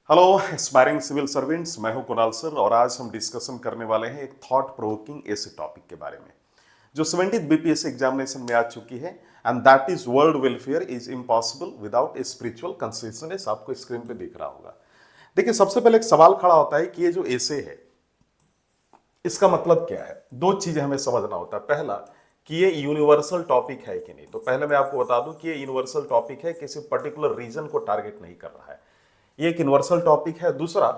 Hello aspiring civil servants, मैं हूं Kunal sir और आज हम डिस्कशन करने वाले हैं एक थॉट प्रोवोकिंग ऐसे टॉपिक के बारे में जो 70th बीपीएससी एग्जामिनेशन में आ चुकी है। And that is world welfare is impossible without a spiritual consistence. आपको स्क्रीन पे दिख रहा होगा। देखिए, सबसे पहले एक सवाल खड़ा होता है कि ये जो ऐसे है इसका मतलब क्या है। दो चीजें हमें समझना होता है। पहला कि ये यूनिवर्सल टॉपिक है कि नहीं। तो पहले मैं आपको बता दूं कि ये यूनिवर्सल टॉपिक है, किसी पर्टिकुलर रीजन को टारगेट नहीं कर रहा है। ये एक यूनिवर्सल टॉपिक है। दूसरा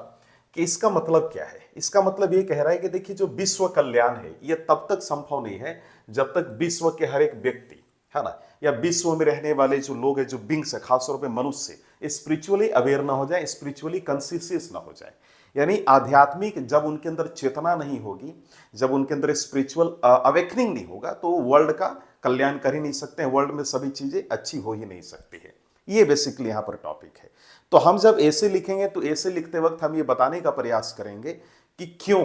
कि इसका मतलब क्या है। इसका मतलब ये कह रहा है कि देखिए, जो विश्व कल्याण है ये तब तक संभव नहीं है जब तक विश्व के हर एक व्यक्ति, है ना, या विश्व में रहने वाले जो लोग हैं, जो बिंग्स है, खासतौर पे मनुष्य, स्पिरिचुअली अवेयर ना हो जाए, स्पिरिचुअली कॉन्शियस ना हो जाए। यानी आध्यात्मिक जब उनके अंदर चेतना नहीं होगी, जब उनके अंदर स्पिरिचुअल अवेकनिंग नहीं होगा, तो वर्ल्ड का कल्याण कर ही नहीं सकते हैं। वर्ल्ड में सभी चीजें अच्छी हो ही नहीं सकती है। ये बेसिकली यहां पर टॉपिक है। तो हम जब ऐसे लिखेंगे तो ऐसे लिखते वक्त हम ये बताने का प्रयास करेंगे कि क्यों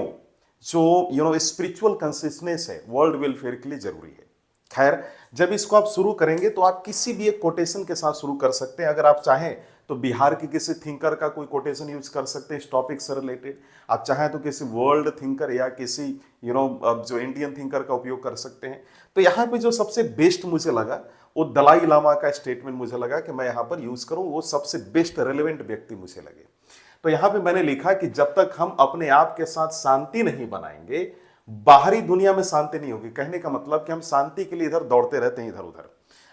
जो स्पिरिचुअल कंसिस्टेंस है वर्ल्ड वेलफेयर के लिए जरूरी है। खैर, जब इसको आप शुरू करेंगे तो आप किसी भी एक कोटेशन के साथ शुरू कर सकते हैं। अगर आप चाहें तो बिहार के किसी थिंकर का कोई कोटेशन यूज कर सकते हैं इस टॉपिक से रिलेटेड। आप चाहें तो किसी वर्ल्ड थिंकर या किसी जो इंडियन थिंकर का उपयोग कर सकते हैं। तो यहाँ पे जो सबसे बेस्ट मुझे लगा वो दलाई लामा का स्टेटमेंट मुझे लगा कि मैं यहाँ पर यूज करूं। वो सबसे बेस्ट रेलेवेंट व्यक्ति मुझे लगे। तो यहां पे मैंने लिखा कि जब तक हम अपने आप के साथ शांति नहीं बनाएंगे, बाहरी दुनिया में शांति नहीं होगी। कहने का मतलब कि हम शांति के लिए इधर दौड़ते रहते हैं, इधर उधर।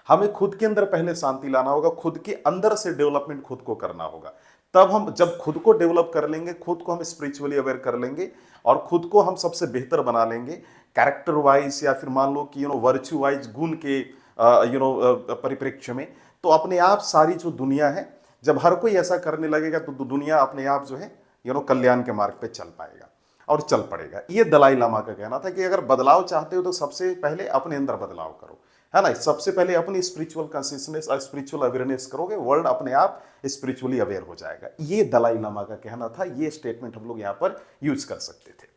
हमें खुद के अंदर पहले शांति लाना होगा, खुद के अंदर से डेवलपमेंट खुद को करना होगा। तब हम जब खुद को डेवलप कर लेंगे, खुद को हम स्पिरिचुअली अवेयर कर लेंगे और खुद को हम सबसे बेहतर बना लेंगे कैरेक्टर वाइज, या फिर मान लो कि वर्च्यू वाइज, गुण के परिप्रेक्ष्य में। तो अपने आप सारी जो दुनिया है, जब हर कोई ऐसा करने लगेगा तो दुनिया अपने आप जो है कल्याण के मार्ग पे चल पाएगा और चल पड़ेगा। ये दलाई लामा का कहना था कि अगर बदलाव चाहते हो तो सबसे पहले अपने अंदर बदलाव करो, है ना। सबसे पहले अपनी स्पिरिचुअल कंसिस्टेंस और स्पिरिचुअल अवेयरनेस करोगे, वर्ल्ड अपने आप स्पिरिचुअली अवेयर हो जाएगा। ये दलाई लामा का कहना था। ये स्टेटमेंट हम लोग यहाँ पर यूज कर सकते थे।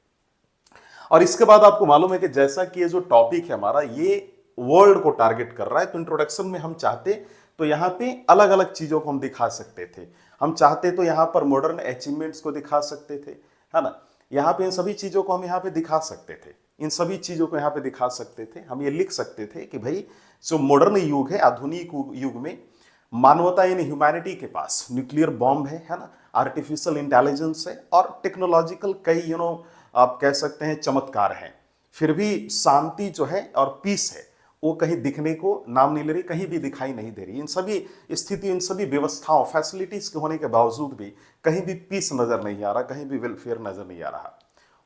और इसके बाद आपको मालूम है कि जैसा कि ये जो टॉपिक है हमारा, ये वर्ल्ड को टारगेट कर रहा है, तो इंट्रोडक्शन में हम चाहते तो यहाँ पे अलग अलग चीजों को हम दिखा सकते थे। हम चाहते तो यहाँ पर मॉडर्न अचीवमेंट्स को दिखा सकते थे, है ना। यहाँ पे इन सभी चीजों को हम यहाँ पे दिखा सकते थे। इन सभी चीजों को यहाँ पे दिखा सकते थे। हम ये लिख सकते थे कि भाई, जो मॉडर्न युग है, आधुनिक युग में मानवता यानी ह्यूमैनिटी के पास न्यूक्लियर बॉम्ब है ना, आर्टिफिशियल इंटेलिजेंस है और टेक्नोलॉजिकल कई आप कह सकते हैं चमत्कार हैं। फिर भी शांति जो है और पीस है वो कहीं दिखने को नाम नहीं ले रही, कहीं भी दिखाई नहीं दे रही। इन सभी स्थिति, इन सभी व्यवस्थाओं, फैसिलिटीज के होने के बावजूद भी कहीं भी पीस नजर नहीं आ रहा, कहीं भी वेलफेयर नजर नहीं आ रहा।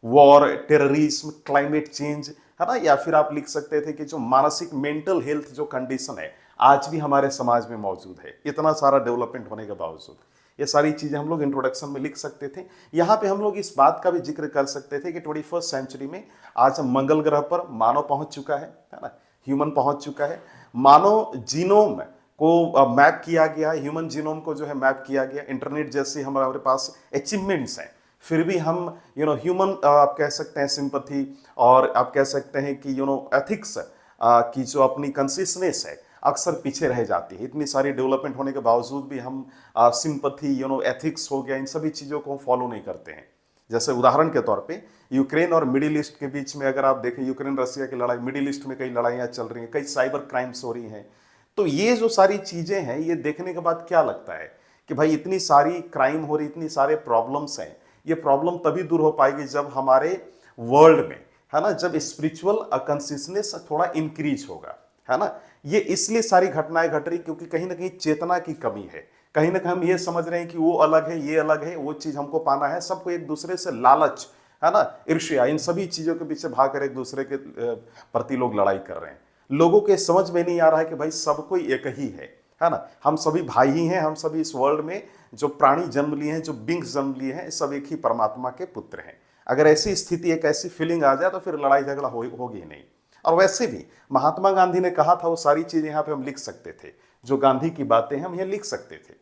वॉर, टेररिज्म, क्लाइमेट चेंज, है ना, या फिर आप लिख सकते थे कि जो मानसिक मेंटल हेल्थ जो कंडीशन है आज भी हमारे समाज में मौजूद है, इतना सारा डेवलपमेंट होने के बावजूद। ये सारी चीजें हम लोग इंट्रोडक्शन में लिख सकते थे। यहाँ पे हम लोग इस बात का भी जिक्र कर सकते थे कि 21st सेंचुरी में आज हम मंगल ग्रह पर मानव पहुंच चुका है ना, ह्यूमन पहुंच चुका है। मानव जीनोम को मैप किया गया, ह्यूमन जीनोम को जो है मैप किया गया। इंटरनेट जैसे हमारे पास अचीवमेंट्स हैं, फिर भी हम ह्यूमन आप कह सकते हैं सिंपथी, और आप कह सकते हैं कि एथिक्स की जो अपनी कंसिस्टेंस है अक्सर पीछे रह जाती है। इतनी सारी डेवलपमेंट होने के बावजूद भी हम सिंपथी, एथिक्स हो गया, इन सभी चीज़ों को फॉलो नहीं करते हैं। जैसे उदाहरण के तौर पे यूक्रेन और मिडिल ईस्ट के बीच में अगर आप देखें, यूक्रेन रशिया की लड़ाई, मिडिल ईस्ट में कई लड़ाइयाँ चल रही हैं, कई साइबर क्राइम्स हो रही हैं। तो ये जो सारी चीज़ें हैं, ये देखने के बाद क्या लगता है कि भाई इतनी सारी क्राइम हो रही, इतनी सारे प्रॉब्लम्स हैं। ये प्रॉब्लम तभी दूर हो पाएगी जब हमारे वर्ल्ड में, है ना, जब स्पिरिचुअल कंसिस्टेंस थोड़ा इंक्रीज होगा, है ना। ये इसलिए सारी घटनाएं घट रही क्योंकि कहीं ना कहीं चेतना की कमी है। कहीं ना कहीं हम ये समझ रहे हैं कि वो अलग है, ये अलग है, वो चीज हमको पाना है। सबको एक दूसरे से लालच, है ना, ईर्ष्या, इन सभी चीजों के पीछे भाग कर एक दूसरे के प्रति लोग लड़ाई कर रहे हैं। लोगों के समझ में नहीं आ रहा है कि भाई सब कोई एक ही है ना। हम सभी भाई ही हैं। हम सभी इस वर्ल्ड में जो प्राणी जन्म लिए हैं, जो बिंग्स जन्म लिए हैं, सब एक ही परमात्मा के पुत्र हैं। अगर ऐसी स्थिति, एक ऐसी फीलिंग आ जाए तो फिर लड़ाई झगड़ा होगी ही नहीं। और वैसे भी महात्मा गांधी ने कहा था, वो सारी चीजें यहाँ पे हम लिख सकते थे। जो गांधी की बातें हम ये लिख सकते थे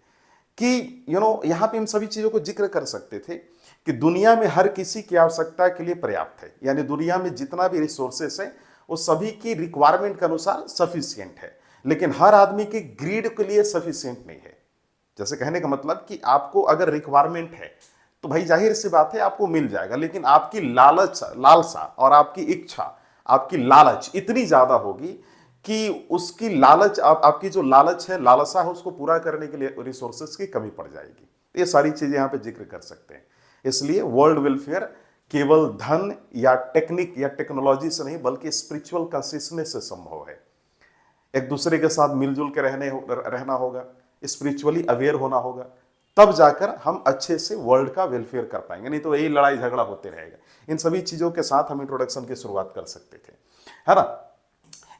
कि यहाँ पे इन सभी चीजों को जिक्र कर सकते थे कि दुनिया में हर किसी की आवश्यकता के लिए पर्याप्त है। यानी दुनिया में जितना भी रिसोर्सेस है वो सभी की रिक्वायरमेंट के अनुसार सफिशियंट है, लेकिन हर आदमी के ग्रीड के लिए सफिशियंट नहीं है। जैसे कहने का मतलब कि आपको अगर रिक्वायरमेंट है तो भाई जाहिर सी बात है आपको मिल जाएगा, लेकिन आपकी लालसा और आपकी इच्छा, आपकी लालच इतनी ज्यादा होगी कि उसकी लालच आपकी जो लालच है, लालसा है, उसको पूरा करने के लिए रिसोर्सेज की कमी पड़ जाएगी। ये सारी चीजें यहां पे जिक्र कर सकते हैं। इसलिए वर्ल्ड वेलफेयर केवल धन या टेक्निक या टेक्नोलॉजी से नहीं बल्कि स्पिरिचुअल कंसिस्टेंसी से संभव है। एक दूसरे के साथ मिलजुल के रहना होगा, स्पिरिचुअली अवेयर होना होगा, तब जाकर हम अच्छे से वर्ल्ड का वेलफेयर कर पाएंगे, नहीं तो यही लड़ाई झगड़ा होते रहेगा। इन सभी चीजों के साथ हम इंट्रोडक्शन की शुरुआत कर सकते थे, है ना।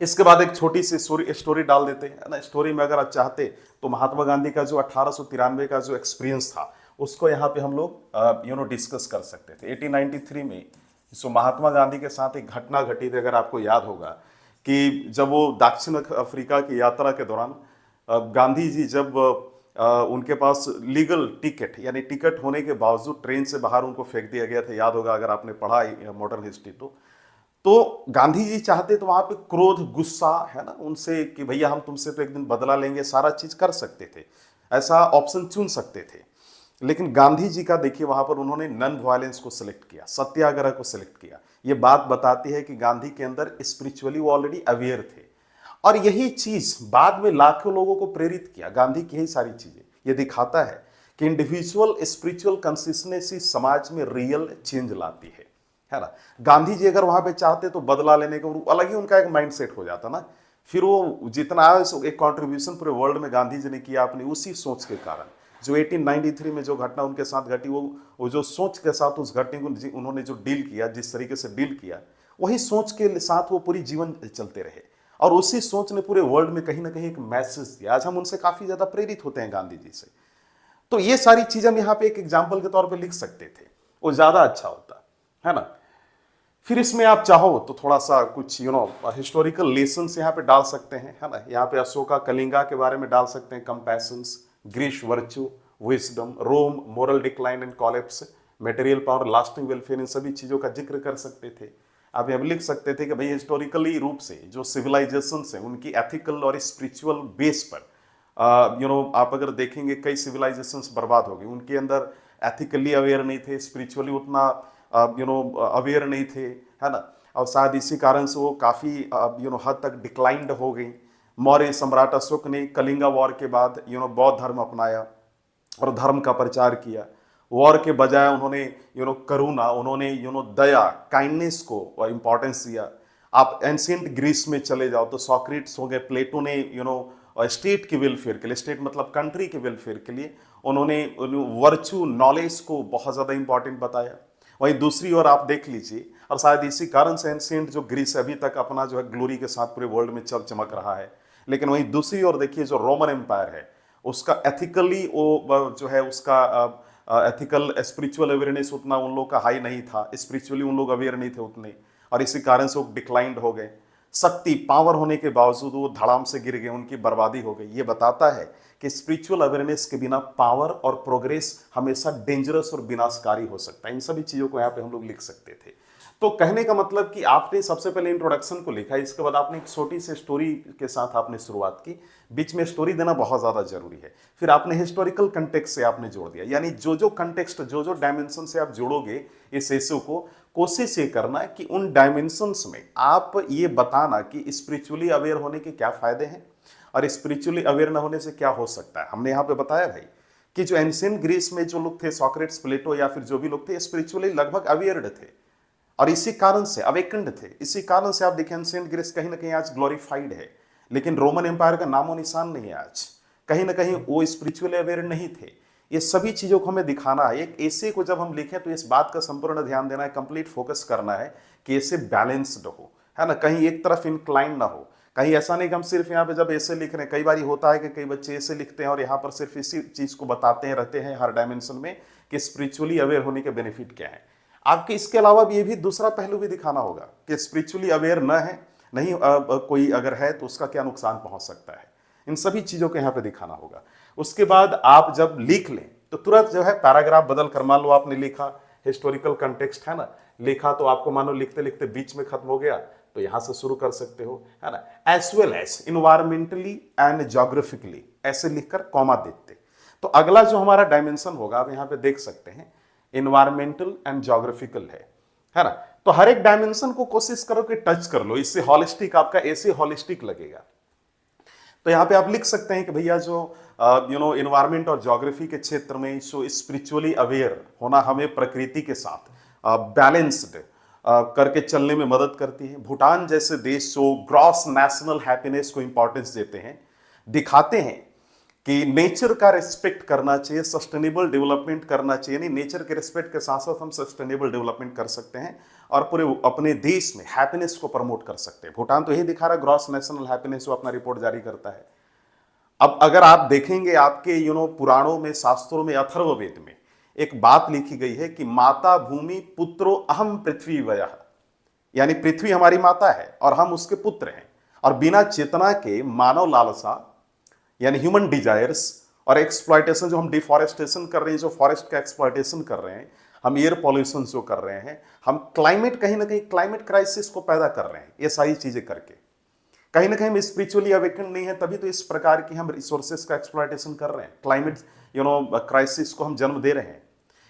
इसके बाद एक छोटी सी स्टोरी डाल देते हैं ना। स्टोरी में अगर आप चाहते तो महात्मा गांधी का जो 1893 का जो एक्सपीरियंस था उसको यहाँ पे हम लोग डिस्कस कर सकते थे। 1893 में सो महात्मा गांधी के साथ एक घटना घटी थी, अगर आपको याद होगा कि जब वो दक्षिण अफ्रीका की यात्रा के दौरान गांधी जी जब उनके पास लीगल टिकट यानी टिकट होने के बावजूद ट्रेन से बाहर उनको फेंक दिया गया था, याद होगा अगर आपने पढ़ा मॉडर्न हिस्ट्री तो गांधी जी चाहते तो वहां पे क्रोध गुस्सा है ना उनसे कि भैया हम तुमसे तो एक दिन बदला लेंगे, सारा चीज कर सकते थे, ऐसा ऑप्शन चुन सकते थे। लेकिन गांधी जी का देखिए वहां पर उन्होंने नॉन वायलेंस को सिलेक्ट किया, सत्याग्रह को सिलेक्ट किया। ये बात बताती है कि गांधी के अंदर स्पिरिचुअली वो ऑलरेडी अवेयर थे, और यही चीज बाद में लाखों लोगों को प्रेरित किया। गांधी की यही सारी चीजें ये दिखाता है कि इंडिविजुअल स्पिरिचुअल कंसिस्टेंसी समाज में रियल चेंज लाती है ना। गांधी जी अगर वहां पे चाहते तो बदला लेने का अलग ही उनका एक माइंडसेट हो जाता ना। फिर वो जितना एक कंट्रीब्यूशन पूरे वर्ल्ड में गांधी जी ने किया अपनी उसी सोच के कारण, जो 1893 में जो घटना उनके साथ घटी, वो जो सोच के साथ उस घटने को उन्होंने जो डील किया, जिस तरीके से डील किया, वही सोच के साथ वो पूरी जीवन चलते रहे, और उसी सोच ने पूरे वर्ल्ड में कहीं ना कहीं एक मैसेज दिया। आज हम उनसे काफी ज्यादा प्रेरित होते हैं गांधी जी से। तो ये सारी चीजें हम यहाँ पे एक एग्जाम्पल के तौर पर लिख सकते थे, वो ज्यादा अच्छा होता है ना। फिर इसमें आप चाहो तो थोड़ा सा कुछ हिस्टोरिकल लेसन्स यहाँ पे डाल सकते हैं, है ना। यहाँ पे अशोका कलिंगा के बारे में डाल सकते हैं, compassions, Greece virtue, wisdom, Rome moral decline and collapse, material power, lasting welfare, इन सभी चीजों का जिक्र कर सकते थे। आप यहाँ लिख सकते थे कि भाई हिस्टोरिकली रूप से जो सिविलाइजेशन है उनकी एथिकल और स्पिरिचुअल बेस पर आप अगर देखेंगे कई सिविलाइजेशंस बर्बाद हो गई, उनके अंदर एथिकली अवेयर नहीं थे, स्पिरिचुअली उतना अवेयर नहीं थे, है ना। और शायद इसी कारण से वो काफ़ी हद तक डिक्लाइंड हो गई। मौर्य सम्राट अशोक ने कलिंगा वॉर के बाद बौद्ध धर्म अपनाया और धर्म का प्रचार किया। वॉर के बजाय उन्होंने करुणा, उन्होंने दया, काइंडनेस को इंपॉर्टेंस दिया। आप एंशिएंट ग्रीस में चले जाओ तो सॉक्रेट्स हो गए, प्लेटो ने स्टेट के वेलफेयर के लिए, स्टेट मतलब कंट्री के वेलफेयर के लिए उन्होंने वर्चू नॉलेज को बहुत ज़्यादा इंपॉर्टेंट बताया। वहीं दूसरी ओर आप देख लीजिए, और शायद इसी कारण से एंशिएंट जो ग्रीस अभी तक अपना जो है ग्लोरी के साथ पूरे वर्ल्ड में चमक रहा है। लेकिन वहीं दूसरी ओर देखिए जो रोमन एम्पायर है उसका एथिकली वो जो है उसका एथिकल स्पिरिचुअल अवेयरनेस उतना उन लोग का हाई नहीं था, स्पिरिचुअली उन लोग अवेयर नहीं थे उतने, और इसी कारण से वो डिक्लाइंड हो गए। शक्ति पावर होने के बावजूद वो धड़ाम से गिर गए, उनकी बर्बादी हो गई। ये बताता है कि स्पिरिचुअल अवेयरनेस के बिना पावर और प्रोग्रेस हमेशा डेंजरस और विनाशकारी हो सकता है। इन सभी चीजों को यहाँ पे हम लोग लिख सकते थे। तो कहने का मतलब कि आपने सबसे पहले इंट्रोडक्शन को लिखा, इसके बाद आपने एक छोटी सी स्टोरी के साथ आपने शुरुआत की। बीच में स्टोरी देना बहुत ज्यादा जरूरी है। फिर आपने हिस्टोरिकल कंटेक्स्ट से आपने जोड़ दिया, यानी जो जो कंटेक्स्ट, जो जो डायमेंशन से आप जोड़ोगे इस इश्यू को, कोशिश ये करना है कि उन डायमेंशंस में आप ये बताना कि स्पिरिचुअली अवेयर होने के क्या फायदे हैं और स्पिरिचुअली अवेयर न होने से क्या हो सकता है। हमने यहाँ पे बताया भाई कि जो एंशिएंट ग्रीस में जो लोग थे, सॉक्रेट्स, प्लेटो या फिर जो भी लोग थे, स्पिरिचुअली लगभग अवेयर्ड थे और इसी कारण से अवेकंड थे। इसी कारण से आप देखें एंशिएंट ग्रीस कहीं ना कहीं आज ग्लोरीफाइड है, लेकिन रोमन एम्पायर का नामो निशान नहीं है आज। कहीं ना कहीं वो स्पिरिचुअली अवेयर नहीं थे। ये सभी चीजों को हमें दिखाना है। एक ऐसे को जब हम लिखें तो इस बात का संपूर्ण ध्यान देना है, कंप्लीट फोकस करना है कि ऐसे बैलेंस्ड हो, है ना, कहीं एक तरफ इंक्लाइन ना हो। कहीं ऐसा नहीं कि हम सिर्फ यहाँ पे जब ऐसे लिख रहे हैं, कई बार होता है कि कई बच्चे ऐसे लिखते हैं और यहाँ पर सिर्फ इसी चीज को बताते हैं रहते हैं हर डायमेंशन में कि स्पिरिचुअली अवेयर होने के बेनिफिट क्या है। आपके इसके अलावा भी ये भी दूसरा पहलू भी दिखाना होगा कि स्पिरिचुअली अवेयर न है, नहीं कोई अगर है तो उसका क्या नुकसान पहुंच सकता है। इन सभी चीजों को यहाँ पे दिखाना होगा। उसके बाद आप जब लिख लें तो तुरंत जो है पैराग्राफ बदल कर, मान लो आपने लिखा हिस्टोरिकल कंटेक्स्ट, है ना, लिखा तो आपको मान लो लिखते लिखते बीच में खत्म हो गया तो यहां से शुरू कर सकते हो, है ना। As well as environmentally and geographically ऐसे लिखकर कॉमा देते, तो अगला जो हमारा डायमेंशन होगा, आप यहां पे देख सकते हैं, इन्वायरमेंटल एंड ज्योग्राफिकल है ना। तो हर एक डायमेंशन को कोशिश करो कि टच कर लो, इससे हॉलिस्टिक आपका ऐसे हॉलिस्टिक लगेगा। तो यहाँ पे आप लिख सकते हैं कि भैया जो इन्वायरमेंट और ज्योग्राफी के क्षेत्र में जो स्पिरिचुअली अवेयर होना हमें प्रकृति के साथ बैलेंस्ड करके चलने में मदद करती है। भूटान जैसे देश जो ग्रॉस नेशनल हैप्पीनेस को इंपॉर्टेंस देते हैं, दिखाते हैं कि नेचर का रिस्पेक्ट करना चाहिए, सस्टेनेबल डेवलपमेंट करना चाहिए। नहीं, नेचर के रिस्पेक्ट के साथ साथ हम सस्टेनेबल डेवलपमेंट कर सकते हैं और पूरे अपने देश में हैप्पीनेस को प्रमोट कर सकते हैं। भूटान तो यही दिखा रहा है, ग्रॉस नेशनल हैप्पीनेस, वो अपना रिपोर्ट जारी करता है। अब अगर आप देखेंगे आपके पुराणों में, शास्त्रों में, अथर्ववेद में एक बात लिखी गई है कि माता भूमि पुत्रो अहम पृथ्वी वयः, यानी पृथ्वी हमारी माता है और हम उसके पुत्र हैं। और बिना चेतना के मानव लालसा यानी ह्यूमन डिजायर्स और एक्सप्लॉयटेशन, जो हम डिफॉरेस्टेशन कर रहे हैं, जो फॉरेस्ट का एक्सप्लॉयटेशन कर रहे हैं, हम एयर पॉल्यूशन जो कर रहे हैं, हम क्लाइमेट, कहीं ना कहीं क्लाइमेट क्राइसिस को पैदा कर रहे हैं। ये सारी चीजें करके कहीं ना कहीं हम स्पिरिचुअली अवेकन नहीं है, तभी तो इस प्रकार की हम रिसोर्सेज का एक्सप्लॉयटेशन कर रहे हैं, क्लाइमेट क्राइसिस को हम जन्म दे रहे हैं।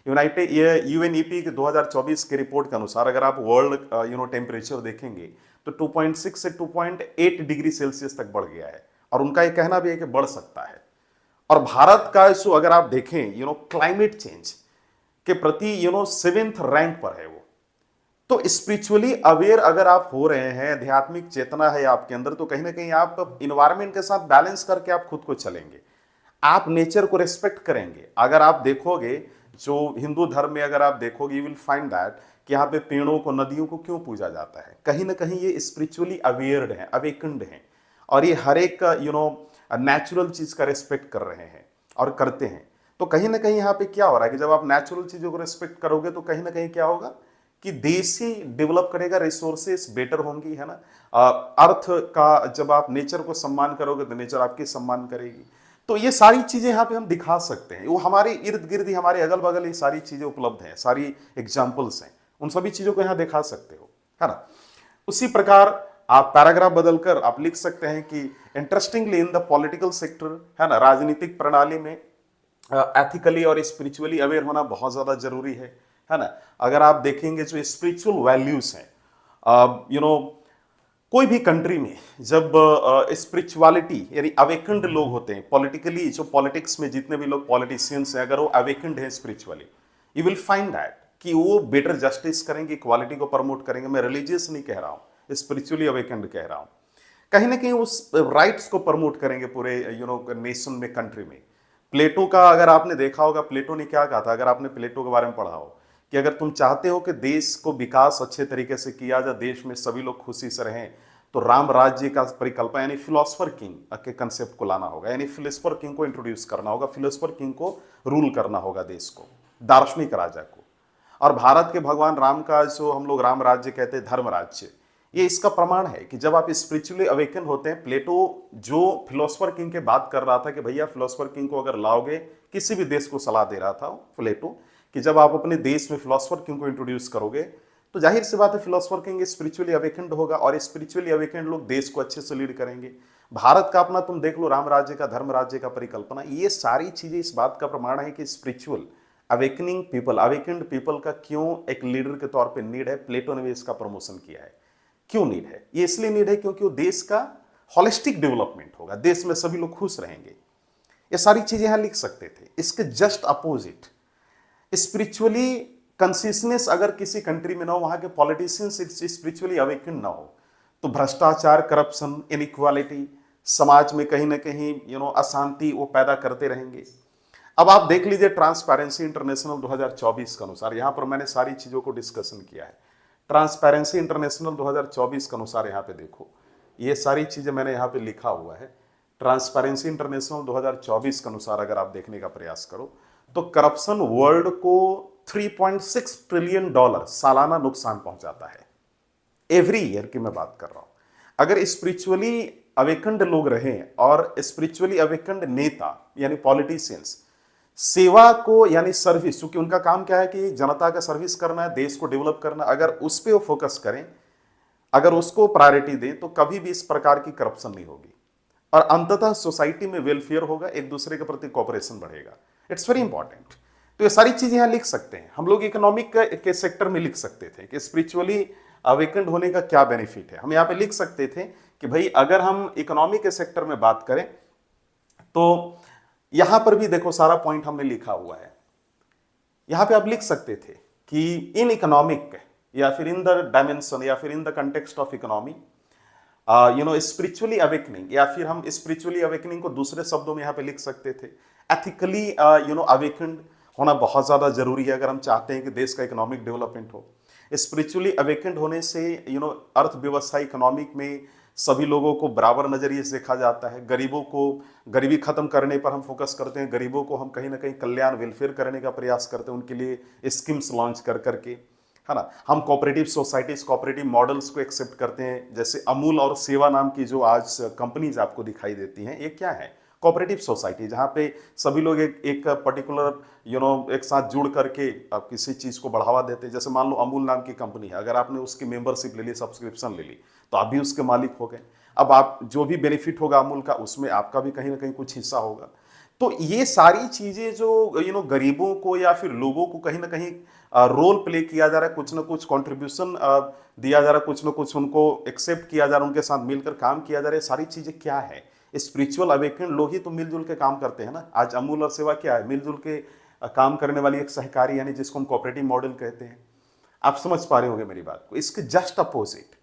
यूनाइटेड यूएनईपी के 2024 के रिपोर्ट के अनुसार अगर आप वर्ल्ड टेम्परेचर देखेंगे तो 2.6 से 2.8 डिग्री सेल्सियस तक बढ़ गया है, और उनका ये कहना भी है कि बढ़ सकता है। और भारत का जो अगर आप देखें क्लाइमेट चेंज के प्रति 7th रैंक पर है वो। तो स्पिरिचुअली अवेयर अगर आप हो रहे हैं, आध्यात्मिक चेतना है आपके अंदर, तो कहीं ना कहीं आप इन्वायरमेंट के साथ बैलेंस करके आप खुद को चलेंगे, आप नेचर को रिस्पेक्ट करेंगे। अगर आप देखोगे जो हिंदू धर्म में, अगर आप देखोगे, यू विल फाइंड दैट कि यहाँ पे पेड़ों को, नदियों को क्यों पूजा जाता है, कहीं ना कहीं ये स्पिरिचुअली अवेयर्ड है, अवेकन्ड है, और ये हर एक नेचुरल चीज का रिस्पेक्ट कर रहे हैं और करते हैं। तो कहीं ना कहीं यहाँ पे क्या हो रहा है कि जब आप नेचुरल चीजों को रिस्पेक्ट करोगे तो कहीं ना कहीं क्या होगा कि देश ही डेवलप करेगा, रिसोर्सेस बेटर होंगी, है ना। अर्थ का जब आप नेचर को सम्मान करोगे तो नेचर आपकी सम्मान करेगी। तो ये सारी चीजें यहाँ पे हम दिखा सकते हैं, वो हमारे इर्द गिर्द ही, हमारे अगल बगल ये सारी चीजें उपलब्ध हैं, सारी एग्जाम्पल्स हैं, उन सभी चीजों को यहाँ दिखा सकते हो, है ना। उसी प्रकार आप पैराग्राफ बदलकर आप लिख सकते हैं कि interestingly in the political sector, है ना, राजनीतिक प्रणाली में एथिकली और स्पिरिचुअली अवेयर होना बहुत ज्यादा जरूरी है ना। अगर आप देखेंगे जो स्पिरिचुअल वैल्यूज हैं, कोई भी कंट्री में जब स्पिरिचुअलिटी यानी अवेकन्ड लोग होते हैं, पॉलिटिकली जो पॉलिटिक्स में जितने भी लोग पॉलिटिशियंस हैं, अगर वो अवेकन्ड हैं spiritually, you will find that कि वो बेटर जस्टिस करेंगे, इक्वालिटी को प्रमोट करेंगे। मैं रिलीजियस नहीं कह रहा हूँ, स्पिरिचुअली अवेकन्ड कह रहा हूँ। कहीं ना कहीं उस राइट्स को प्रमोट करेंगे पूरे नेशन में, कंट्री में। प्लेटो का अगर आपने देखा होगा, प्लेटो ने क्या कहा था, अगर आपने प्लेटो के बारे में पढ़ा हो, कि अगर तुम चाहते हो कि देश को विकास अच्छे तरीके से किया जाए, देश में सभी लोग खुशी से रहें, तो राम राज्य का परिकल्पना यानी फिलोसफर किंग के कंसेप्ट को लाना होगा, यानी फिलोसफर किंग को इंट्रोड्यूस करना होगा, फिलोसफर किंग को रूल करना होगा देश को, दार्शनिक राजा को। और भारत के भगवान राम का जो हम लोग राम राज्य कहते हैं, धर्म राज्य, ये इसका प्रमाण है कि जब आप स्पिरिचुअली अवेकन होते हैं। प्लेटो जो फिलोसफर किंग के बात कर रहा था कि भैया फिलोसफर किंग को अगर लाओगे, किसी भी देश को सलाह दे रहा था प्लेटो कि जब आप अपने देश में फिलोसफर किंग को इंट्रोड्यूस करोगे तो जाहिर सी बात है फिलोसफर किंग स्पिरिचुअली अवेकन्ड होगा, और स्पिरिचुअली अवेकन्ड लोग देश को अच्छे से लीड करेंगे। भारत का अपना तुम देख लो, राम राज्य का, धर्म राज्य का परिकल्पना, ये सारी चीजें इस बात का प्रमाण है कि spiritual awakening people, awakened people का क्यों एक लीडर के तौर पे नीड है। प्लेटो ने भी इसका प्रमोशन किया है। क्यों नीड है? ये इसलिए नीड है क्योंकि वो देश का होलिस्टिक डेवलपमेंट होगा, देश में सभी लोग खुश रहेंगे। ये सारी चीजें यहां लिख सकते थे। इसके जस्ट अपोजिट, स्पिरिचुअली कंसियसनेस अगर किसी कंट्री में ना हो, वहां के पॉलिटिशियंस स्पिरिचुअली अवेकन ना हो, तो भ्रष्टाचार, करप्शन, इनइक्वालिटी, समाज में कहीं ना कहीं अशांति वो पैदा करते रहेंगे। अब आप देख लीजिए ट्रांसपेरेंसी इंटरनेशनल 2024 के अनुसार, यहां पर मैंने सारी चीजों को डिस्कशन किया है। ट्रांसपेरेंसी इंटरनेशनल 2024 के अनुसार यहाँ पे देखो, ये सारी चीजें मैंने यहाँ पे लिखा हुआ है। ट्रांसपेरेंसी इंटरनेशनल 2024 के अनुसार अगर आप देखने का प्रयास करो तो करप्शन वर्ल्ड को $3.6 ट्रिलियन सालाना नुकसान पहुंचाता है, एवरी ईयर की मैं बात कर रहा हूं। अगर स्पिरिचुअली अवेकन्ड लोग रहें और स्पिरिचुअली अवेकन्ड नेता यानी पॉलिटिशियंस सेवा को यानी सर्विस, क्योंकि उनका काम क्या है कि जनता का सर्विस करना है, देश को डेवलप करना, अगर उस पर वो फोकस करें, अगर उसको प्रायोरिटी दें, तो कभी भी इस प्रकार की करप्शन नहीं होगी। और अंततः सोसाइटी में वेलफेयर होगा, एक दूसरे के प्रति कोऑपरेशन बढ़ेगा। It's very important. तो ये सारी चीजें यहां लिख सकते हैं हम लोग। इकोनॉमिक के सेक्टर में लिख सकते थे कि स्पिरिचुअली अवेकेंड होने का क्या बेनिफिट है। हम यहाँ पे लिख सकते थे कि भाई अगर हम इकोनॉमी के सेक्टर में बात करें तो यहां पर भी देखो सारा पॉइंट हमने लिखा हुआ है। यहां पे आप लिख सकते थे कि इन इकोनॉमिक या फिर इन द डायमेंशन या फिर in the context of economy spiritually awakening, या फिर हम स्पिरिचुअली अवेकनिंग को दूसरे शब्दों में यहां पे लिख सकते थे एथिकली अवेकन्ड होना बहुत ज्यादा जरूरी है अगर हम चाहते हैं कि देश का इकोनॉमिक डेवलपमेंट हो। स्पिरिचुअली अवेकन्ड होने से अर्थव्यवस्था इकोनॉमिक में सभी लोगों को बराबर नजरिए से देखा जाता है। गरीबों को गरीबी खत्म करने पर हम फोकस करते हैं, गरीबों को हम कहीं ना कहीं कल्याण वेलफेयर करने का प्रयास करते हैं, उनके लिए स्कीम्स लॉन्च कर करके, है ना। हम कोऑपरेटिव सोसाइटीज, कोऑपरेटिव मॉडल्स को एक्सेप्ट करते हैं। जैसे अमूल और सेवा नाम की जो आज कंपनीज आपको दिखाई देती हैं, ये क्या है? कोऑपरेटिव सोसाइटी, जहाँ पे सभी लोग एक पर्टिकुलर एक साथ जुड़ करके आप किसी चीज को बढ़ावा देते हैं। जैसे मान लो अमूल नाम की कंपनी है, अगर आपने उसकी मेंबरशिप ले ली, सब्सक्रिप्शन ले ली, तो आप भी उसके मालिक हो गए। अब आप जो भी बेनिफिट होगा अमूल का, उसमें आपका भी कहीं ना कहीं कुछ हिस्सा होगा। तो ये सारी चीजें जो गरीबों को या फिर लोगों को कहीं ना कहीं रोल प्ले किया जा रहा है, कुछ ना कुछ कंट्रीब्यूशन दिया जा रहा है, कुछ ना कुछ उनको एक्सेप्ट किया जा रहा है, उनके साथ मिलकर काम किया जा रहा है। सारी चीजें क्या है? स्पिरिचुअल अवेकन लोग ही तो मिलजुल के काम करते हैं ना। आज अमूल और सेवा क्या है? मिलजुल के काम करने वाली एक सहकारी, यानी जिसको हम कोऑपरेटिव मॉडल कहते हैं। आप समझ पा रहे होंगे मेरी बात को। इसके जस्ट अपोजिट,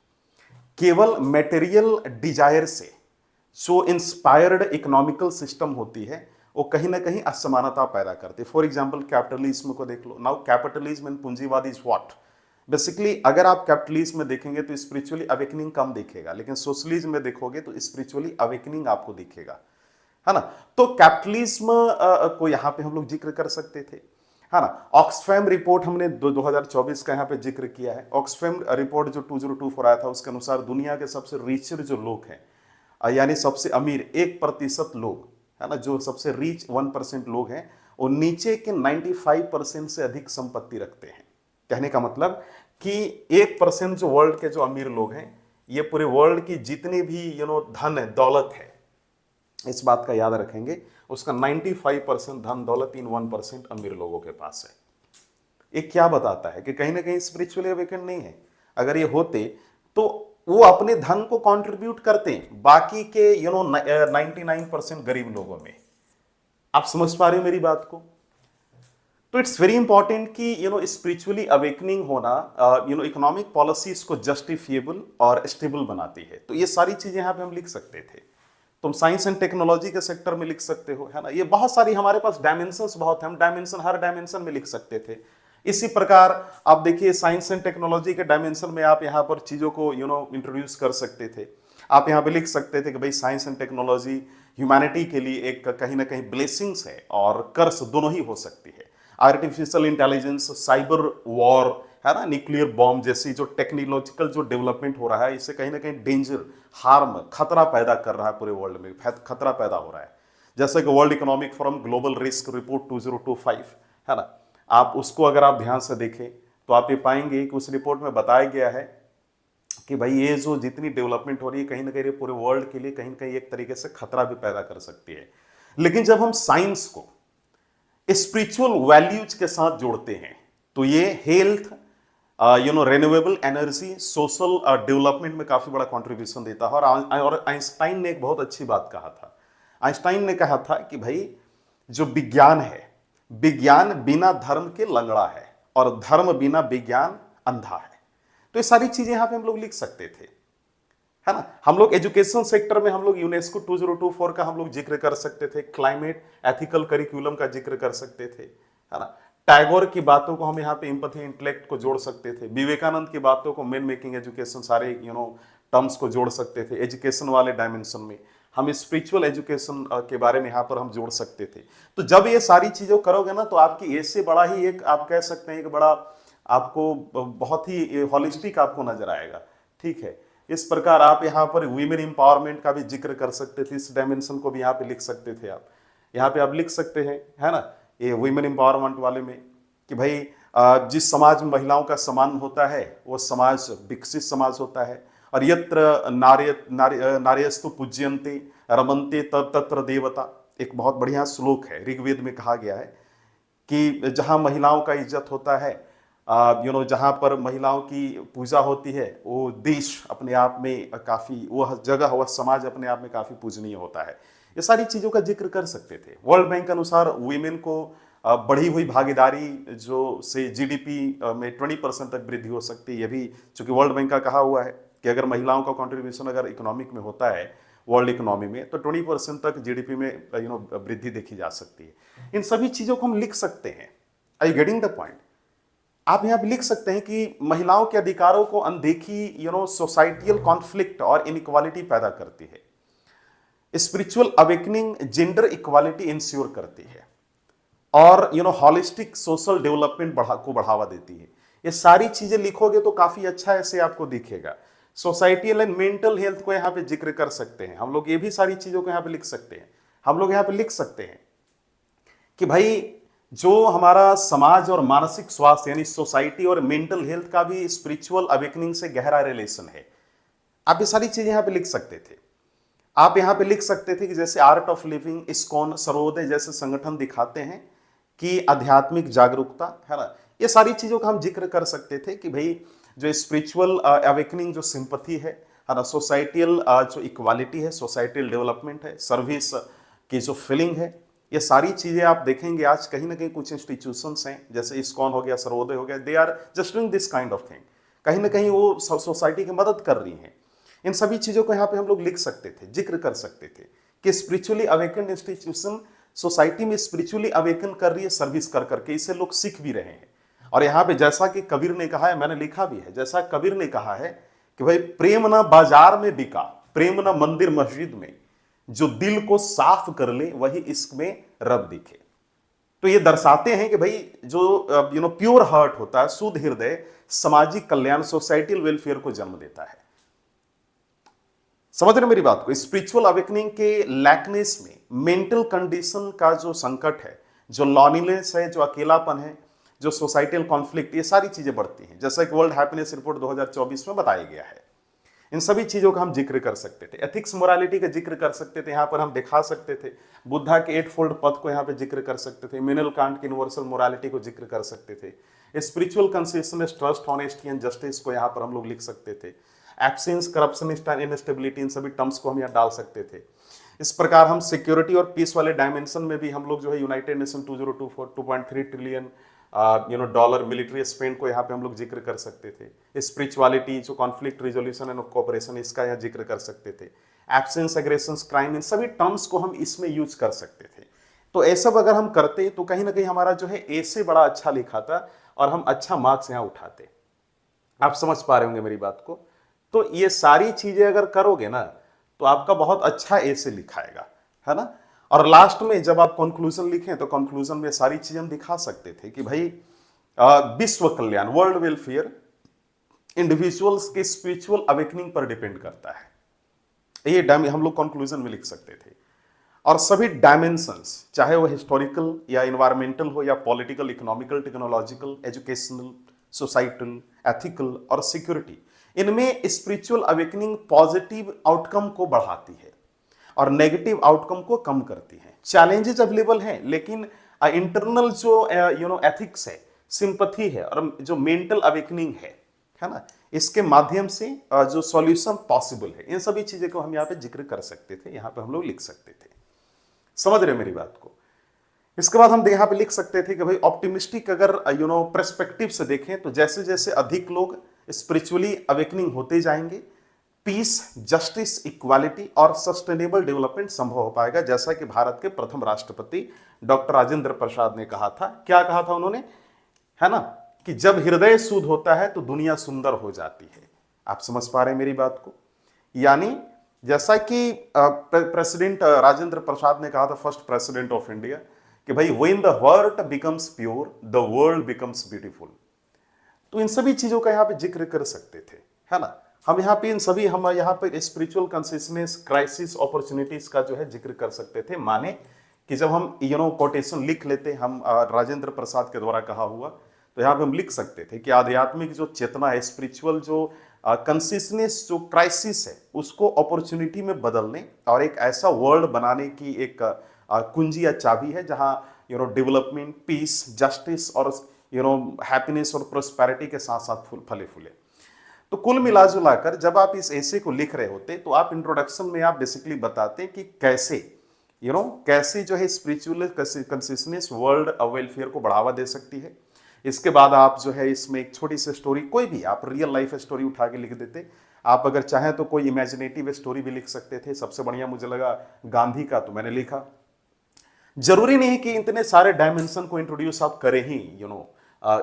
केवल मटेरियल डिजायर से जो इंस्पायर्ड इकोनॉमिकल सिस्टम होती है, वो कहीं ना कहीं असमानता पैदा करती है। फॉर एग्जाम्पल कैपिटलिज्म को देख लो। नाउ कैपिटलिज्म एंड पूंजीवाद इज व्हाट? बेसिकली अगर आप कैपिटलिज्म में देखेंगे तो स्पिरिचुअली अवेकनिंग कम दिखेगा, लेकिन सोशलिज्म में देखोगे तो स्पिरिचुअली अवेकनिंग आपको दिखेगा, है ना। तो कैपिटलिज्म को यहाँ पे हम लोग जिक्र कर सकते थे, है ना। ऑक्सफैम रिपोर्ट हमने 2024 का यहाँ पे जिक्र किया है। ऑक्सफैम रिपोर्ट जो 2024 आया था, उसके अनुसार दुनिया के सबसे रिचर जो लोग हैं, यानी सबसे अमीर 1% लोग, है ना, जो सबसे रिच 1% लोग हैं, वो नीचे के 95% से अधिक संपत्ति रखते हैं। कहने का मतलब कि 1% जो वर्ल्ड के जो अमीर लोग हैं, ये पूरे वर्ल्ड की जितनी भी धन है, दौलत है, इस बात का याद रखेंगे, उसका 95% धन दौलत इन 1% अमीर लोगों के पास है। ये क्या बताता है? कि कहीं ना कहीं स्पिरिचुअली अवेकन नहीं है। अगर ये होते तो वो अपने धन को कंट्रीब्यूट करते बाकी के 99% गरीब लोगों में। आप समझ पा रहे हो मेरी बात को? तो इट्स वेरी इंपॉर्टेंट कि स्पिरिचुअली अवेकनिंग होना इकोनॉमिक पॉलिसीज को जस्टिफिएबल और स्टेबल बनाती है। तो ये सारी चीजें यहाँ पे हम लिख सकते थे। तुम साइंस एंड टेक्नोलॉजी के सेक्टर में लिख सकते हो, है ना। ये बहुत सारी हमारे पास डायमेंशंस बहुत है, हम डायमेंशन हर डायमेंशन में लिख सकते थे। इसी प्रकार आप देखिए साइंस एंड टेक्नोलॉजी के डायमेंशन में आप यहाँ पर चीजों को इंट्रोड्यूस कर सकते थे। आप यहाँ पे लिख सकते थे कि भाई साइंस एंड टेक्नोलॉजी ह्यूमैनिटी के लिए एक कहीं ना कहीं ब्लेसिंग्स है और कर्स दोनों ही हो सकती है। आर्टिफिशियल इंटेलिजेंस, साइबर वॉर, है ना, न्यूक्लियर बॉम्ब जैसी जो टेक्नोलॉजिकल जो डेवलपमेंट हो रहा है, इससे कहीं ना कहीं डेंजर, हार्म, खतरा पैदा कर रहा है, पूरे वर्ल्ड में खतरा पैदा हो रहा है। जैसे कि world economic forum global risk report 2025, है ना, आप उसको अगर आप ध्यान से देखें तो आप ये पाएंगे कि उस रिपोर्ट में बताया गया है कि भाई ये जो जितनी डेवलपमेंट हो रही है, कहीं ना कहीं पूरे वर्ल्ड के लिए कहीं ना कहीं एक तरीके से खतरा भी पैदा कर सकती है। लेकिन जब हम साइंस को स्पिरिचुअल वैल्यूज के साथ जोड़ते हैं तो ये health, renewable energy, social development में काफी बड़ा कंट्रीब्यूशन देता है। और आइंस्टाइन ने एक बहुत अच्छी बात कहा था। आइंस्टाइन ने कहा था कि भाई जो विज्ञान है, विज्ञान बिना धर्म के लंगड़ा है और धर्म बिना विज्ञान अंधा है। तो ये सारी चीजें यहां पे हम लोग लिख सकते थे, है ना। हम लोग एजुकेशन सेक्टर में हम लोग यूनेस्को 2024 का हम लोग जिक्र कर सकते थे, क्लाइमेट एथिकल करिकुलम का जिक्र कर सकते थे, है ना। टैगोर की बातों को हम यहाँ पे एम्पैथी इंटेलेक्ट को जोड़ सकते थे। विवेकानंद की बातों को, मैन मेकिंग एजुकेशन, सारे टर्म्स को जोड़ सकते थे। एजुकेशन वाले डायमेंशन में हम स्पिरिचुअल एजुकेशन के बारे में यहाँ पर हम जोड़ सकते थे। तो जब ये सारी चीजें करोगे ना, तो आपकी एज से बड़ा ही एक, आप कह सकते हैं, एक बड़ा आपको बहुत ही हॉलिस्टिक आपको नजर आएगा, ठीक है। इस प्रकार आप यहाँ पर वीमेन एम्पावरमेंट का भी जिक्र कर सकते थे, इस डायमेंशन को भी यहाँ पे लिख सकते थे आप। यहाँ पे आप लिख सकते हैं, है ना, ये वीमेन एम्पावरमेंट वाले में कि भाई जिस समाज में महिलाओं का सम्मान होता है वो समाज विकसित समाज होता है, और यत्र नार्यस्तु पूज्यन्ते रमन्ते तत्र देवता, एक बहुत बढ़िया श्लोक है, ऋग्वेद में कहा गया है कि जहां महिलाओं का इज्जत होता है, जहां पर महिलाओं की पूजा होती है, वो देश अपने आप में काफी, वह जगह, वह समाज अपने आप में काफी पूजनीय होता है। ये सारी चीजों का जिक्र कर सकते थे। वर्ल्ड बैंक के अनुसार वुमेन को बढ़ी हुई भागीदारी जो से जीडीपी में 20% तक वृद्धि हो सकती है। ये भी चूंकि वर्ल्ड बैंक का कहा हुआ है कि अगर महिलाओं का कंट्रीब्यूशन अगर इकोनॉमिक में होता है, वर्ल्ड इकोनॉमी में, तो 20% तक जीडीपी में वृद्धि देखी जा सकती है। इन सभी चीजों को हम लिख सकते हैं। आई यू गेटिंग द पॉइंट? आप यहां पे लिख सकते हैं कि महिलाओं के अधिकारों को अनदेखी सोसाइटियल कॉन्फ्लिक्ट और इनइक्वालिटी पैदा करती है। Spiritual awakening gender equality ensure करती है और हॉलिस्टिक सोशल डेवलपमेंट को बढ़ावा देती है। ये सारी चीजें लिखोगे तो काफी अच्छा ऐसे आपको दिखेगा। सोसाइटियल एंड मेंटल हेल्थ को यहाँ पे जिक्र कर सकते हैं हम लोग, ये भी सारी चीजों को यहाँ पे लिख सकते हैं। हम लोग यहाँ पे लिख सकते हैं कि भाई जो हमारा समाज और मानसिक स्वास्थ्य यानी सोसाइटी और मेंटल हेल्थ का भी स्पिरिचुअल अवेकनिंग से गहरा रिलेशन है। आप ये सारी चीजें यहाँ पे लिख सकते थे। आप यहाँ पे लिख सकते थे कि जैसे art of living, ISKCON, Sarvodaya जैसे संगठन दिखाते हैं कि आध्यात्मिक जागरूकता है ना, ये सारी चीजों का हम जिक्र कर सकते थे कि भाई जो स्पिरिचुअल अवेकनिंग, जो सिंपथी है ना, सोसाइटियल जो इक्वालिटी है, सोसाइटियल डेवलपमेंट है, सर्विस की जो फीलिंग है, ये सारी चीजें आप देखेंगे आज कहीं ना कहीं कुछ इंस्टीट्यूशंस हैं जैसे इस्कॉन हो गया, सर्वोदय हो गया, they are just doing this kind of thing. कहीं ना कहीं वो सोसाइटी की मदद कर रही हैं। इन सभी चीजों को यहाँ पे हम लोग लिख सकते थे, जिक्र कर सकते थे कि स्पिरिचुअली अवेकन इंस्टीट्यूशन सोसाइटी में स्पिरिचुअली अवेकन कर रही है सर्विस कर करके, इसे लोग सीख भी रहे हैं। और यहाँ पे जैसा कि कबीर ने कहा है, मैंने लिखा भी है, जैसा कबीर ने कहा है कि भाई प्रेम ना बाजार में बिका, प्रेम ना मंदिर मस्जिद में, जो दिल को साफ कर ले वही इश्क में रब दिखे। तो ये दर्शाते हैं कि भाई जो प्योर हार्ट होता है, शुद्ध हृदय, सामाजिक कल्याण, सोसाइटल वेलफेयर को जन्म देता है। समझ रहे मेरी बात को? स्पिरिचुअल अवेकनिंग के लैकनेस में मेंटल कंडीशन का जो संकट है, जो लॉनलीनेस है, जो अकेलापन है, जो सोसाइटल कॉन्फ्लिक्ट, ये सारी चीजें बढ़ती हैं, जैसा कि वर्ल्ड हैप्पीनेस रिपोर्ट 2024 में बताया गया है। इन सभी चीजों का हम जिक्र कर सकते थे। एथिक्स मोरालिटी का जिक्र कर सकते थे, यहां पर हम दिखा सकते थे। बुद्धा के 8 फोल्ड पथ को यहां पे जिक्र कर सकते थे। इमैनुअल कांट की यूनिवर्सल मोरालिटी को जिक्र कर सकते थे। Spiritual consistence, trust, honesty and justice को यहां पर हम लोग लिख सकते थे। एब्सेंस, करप्शन, इनस्टेबिलिटी, इन सभी टर्म्स को हम यहाँ डाल सकते थे। इस प्रकार हम सिक्योरिटी और पीस वाले डायमेंशन में भी हम लोग जो है United nation 2024 2.3 trillion dollar military spend को यहाँ पे हम लोग जिक्र कर सकते थे। स्पिरिचुअलिटी, जो कॉन्फ्लिक्ट रिजोल्यूशन एंड कोऑपरेशन, इसका यहाँ जिक्र कर सकते थे। एब्सेंस, एग्रेशन, क्राइम, इन सभी टर्म्स को हम इसमें यूज कर सकते थे। तो ऐसा अगर हम करते तो कहीं ना कहीं हमारा जो है ए से बड़ा अच्छा लिखा था और हम अच्छा मार्क्स यहाँ उठाते। आप समझ पा रहे होंगे मेरी बात को? तो ये सारी चीजें अगर करोगे ना तो आपका बहुत अच्छा ए से लिखाएगा, है ना। और लास्ट में जब आप कंक्लूजन लिखें तो कंक्लूजन में सारी चीजें हम दिखा सकते थे कि भाई विश्व कल्याण, वर्ल्ड वेलफेयर, इंडिविजुअल्स के स्पिरिचुअल अवेकनिंग पर डिपेंड करता है। ये हम लोग कंक्लूजन में लिख सकते थे। और सभी डायमेंशंस, चाहे वो हिस्टोरिकल या इन्वायरमेंटल हो या political, economical, technological, educational, societal, ethical और सिक्योरिटी, इनमें स्पिरिचुअल अवेकनिंग पॉजिटिव आउटकम को बढ़ाती है और नेगेटिव आउटकम को कम करती है। चैलेंजेस अवेलेबल हैं, लेकिन इंटरनल जो एथिक्स है, सिंपथी है और जो मेंटल अवेकनिंग है ना, इसके माध्यम से जो सॉल्यूशन पॉसिबल है, इन सभी चीजें को हम यहाँ पे जिक्र कर सकते थे, यहाँ पे हम लोग लिख सकते थे। समझ रहे मेरी बात को? इसके बाद हम यहाँ पे लिख सकते थे कि भाई ऑप्टिमिस्टिक अगर पर्सपेक्टिव से देखें तो जैसे जैसे अधिक लोग स्पिरिचुअली अवेकनिंग होते जाएंगे, पीस, जस्टिस, इक्वालिटी और सस्टेनेबल डेवलपमेंट संभव हो पाएगा। जैसा कि भारत के प्रथम राष्ट्रपति डॉक्टर राजेंद्र प्रसाद ने कहा था। क्या कहा था उन्होंने, है ना, कि जब हृदय शुद्ध होता है तो दुनिया सुंदर हो जाती है। आप समझ पा रहे हैं मेरी बात को? यानी जैसा कि प्रेसिडेंट राजेंद्र प्रसाद ने कहा था, फर्स्ट प्रेसिडेंट ऑफ इंडिया, कि भाई when the heart becomes pure the world becomes beautiful. तो इन सभी चीजों का यहाँ पे जिक्र कर सकते थे, है ना। हम यहाँ पे यहाँ पे स्पिरिचुअल कंसिस्टेंस, क्राइसिस, अपॉर्चुनिटीज का जो है जिक्र कर सकते थे। माने कि जब हम कोटेशन लिख लेते हम राजेंद्र प्रसाद के द्वारा कहा हुआ, तो यहाँ पे हम लिख सकते थे कि आध्यात्मिक जो चेतना है, स्पिरिचुअल जो कंसिस्टेंस जो क्राइसिस है उसको अपॉर्चुनिटी में बदलने और एक ऐसा वर्ल्ड बनाने की एक कुंजी या चाबी है जहां डेवलपमेंट, पीस, जस्टिस और हैप्पीनेस और प्रोस्पेरिटी के साथ साथ फले फूले। तो कुल मिला जुला कर जब आप इस ऐसे को लिख रहे होते तो आप इंट्रोडक्शन में आप बेसिकली बताते हैं कि कैसे कैसे जो है स्पिरिचुअल कंसिस्टेंस वर्ल्ड वेलफेयर को बढ़ावा दे सकती है। इसके बाद आप जो है इसमें एक छोटी सी स्टोरी, कोई भी आप रियल लाइफ स्टोरी उठा के लिख देते। आप अगर चाहें तो कोई इमेजिनेटिव स्टोरी भी लिख सकते थे। सबसे बढ़िया मुझे लगा गांधी का, तो मैंने लिखा। जरूरी नहीं कि इतने सारे डायमेंशन को इंट्रोड्यूस आप करें ही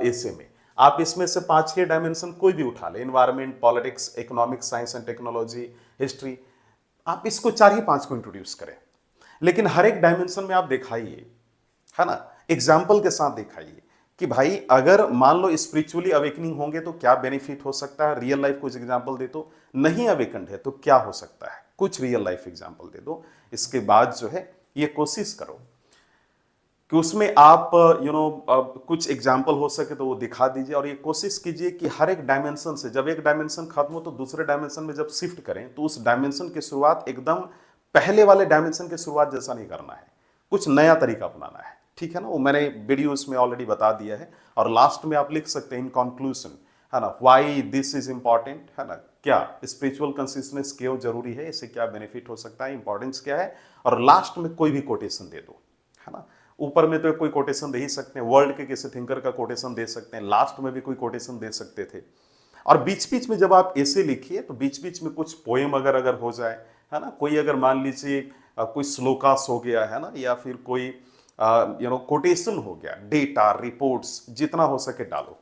ऐसे में। आप इसमें से 5-6 डायमेंशन कोई भी उठा ले, environment, politics, economics, science and technology, history, आप इसको 4 ही 5 को इंट्रोड्यूस करें। लेकिन हर एक डायमेंशन में आप दिखाइए, है ना, एग्जाम्पल के साथ दिखाइए कि भाई अगर मान लो स्पिरिचुअली अवेकनिंग होंगे तो क्या बेनिफिट हो सकता है। रियल लाइफ कुछ एग्जाम्पल दे दो। नहीं अवेकन्ड है तो क्या हो सकता है, कुछ रियल लाइफ एग्जाम्पल दे दो। इसके बाद जो है ये कोशिश करो कि उसमें आप कुछ एग्जाम्पल हो सके तो वो दिखा दीजिए। और ये कोशिश कीजिए कि हर एक डायमेंशन से जब एक डायमेंशन खत्म हो तो दूसरे डायमेंशन में जब शिफ्ट करें तो उस डायमेंशन की शुरुआत एकदम पहले वाले डायमेंशन की शुरुआत जैसा नहीं करना है, कुछ नया तरीका अपनाना है। ठीक है ना, वो मैंने वीडियोस में ऑलरेडी बता दिया है। और लास्ट में आप लिख सकते हैं इन कंक्लूजन, है ना, व्हाई दिस इज इंपॉर्टेंट, है ना, क्या स्पिरिचुअल कंसिस्टेंस क्यों जरूरी है, इससे क्या बेनिफिट हो सकता है, इंपॉर्टेंस क्या है। और लास्ट में कोई भी कोटेशन दे दो, है ना। ऊपर में तो कोई कोटेशन दे ही सकते हैं, वर्ल्ड के किसी थिंकर का कोटेशन दे सकते हैं, लास्ट में भी कोई कोटेशन दे सकते थे। और बीच बीच में जब आप ऐसे लिखिए तो बीच बीच में कुछ पोएम अगर हो जाए, है ना, कोई अगर मान लीजिए कोई श्लोकास हो गया, है ना, या फिर कोई कोटेशन हो गया, डेटा, रिपोर्ट्स, जितना हो सके डालो,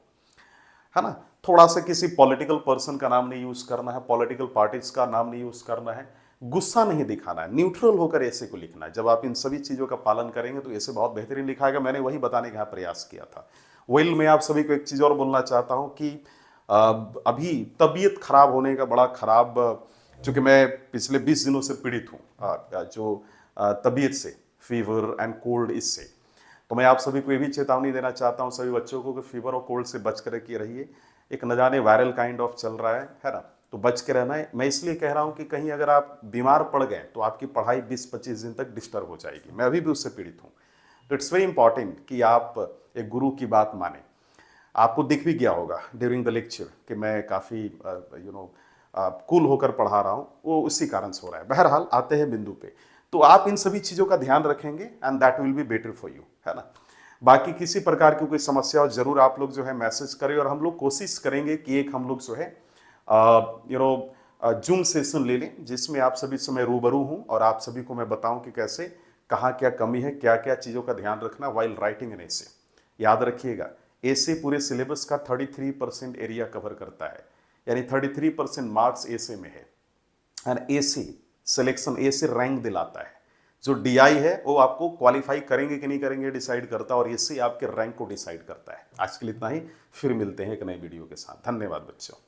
है ना। थोड़ा सा किसी पॉलिटिकल पर्सन का नाम नहीं यूज करना है, पॉलिटिकल पार्टीज का नाम नहीं यूज करना है, गुस्सा नहीं दिखाना है, न्यूट्रल होकर ऐसे को लिखना है। जब आप इन सभी चीजों का पालन करेंगे तो ऐसे बहुत बेहतरीन लिखाएगा। मैंने वही बताने का प्रयास किया था। वेल, मैं आप सभी को एक चीज और बोलना चाहता हूं कि अभी तबीयत खराब होने का बड़ा खराब, चूंकि मैं पिछले 20 दिनों से पीड़ित हूँ जो तबीयत से, फीवर एंड कोल्ड, इससे। तो मैं आप सभी को ये भी चेतावनी देना चाहता हूँ सभी बच्चों को कि फीवर और कोल्ड से बच कर के रहिए। एक न जाने वायरल काइंड ऑफ चल रहा है ना, तो बच के रहना है। मैं इसलिए कह रहा हूँ कि कहीं अगर आप बीमार पड़ गए तो आपकी पढ़ाई 20-25 दिन तक डिस्टर्ब हो जाएगी। मैं अभी भी उससे पीड़ित हूँ। तो इट्स वेरी इंपॉर्टेंट कि आप एक गुरु की बात माने। आपको दिख भी गया होगा ड्यूरिंग द लेक्चर कि मैं काफ़ी कूल होकर पढ़ा रहा हूँ, वो उसी कारण से हो रहा है। बहरहाल आते हैं बिंदु पे, तो आप इन सभी चीज़ों का ध्यान रखेंगे and that will be better for you, है ना। बाकी किसी प्रकार की कोई समस्या हो जरूर आप लोग जो है मैसेज करें, और हम लोग कोशिश करेंगे कि एक हम लोग जो है जूम सेशन ले लें जिसमें आप सभी से मैं रूबरू हूं और आप सभी को मैं बताऊं कि कैसे, कहाँ क्या कमी है, क्या क्या चीज़ों का ध्यान रखना वाइल राइटिंग एन एसे। याद रखिएगा, एसे पूरे सिलेबस का 33% एरिया कवर करता है, यानी 33% मार्क्स एसे में है। And essay selection, essay rank दिलाता है। जो डीआई है वो आपको क्वालिफाई करेंगे कि नहीं करेंगे डिसाइड करता है, और एसे आपके रैंक को डिसाइड करता है। आज के लिए इतना ही, फिर मिलते हैं एक नए वीडियो के साथ। धन्यवाद बच्चों।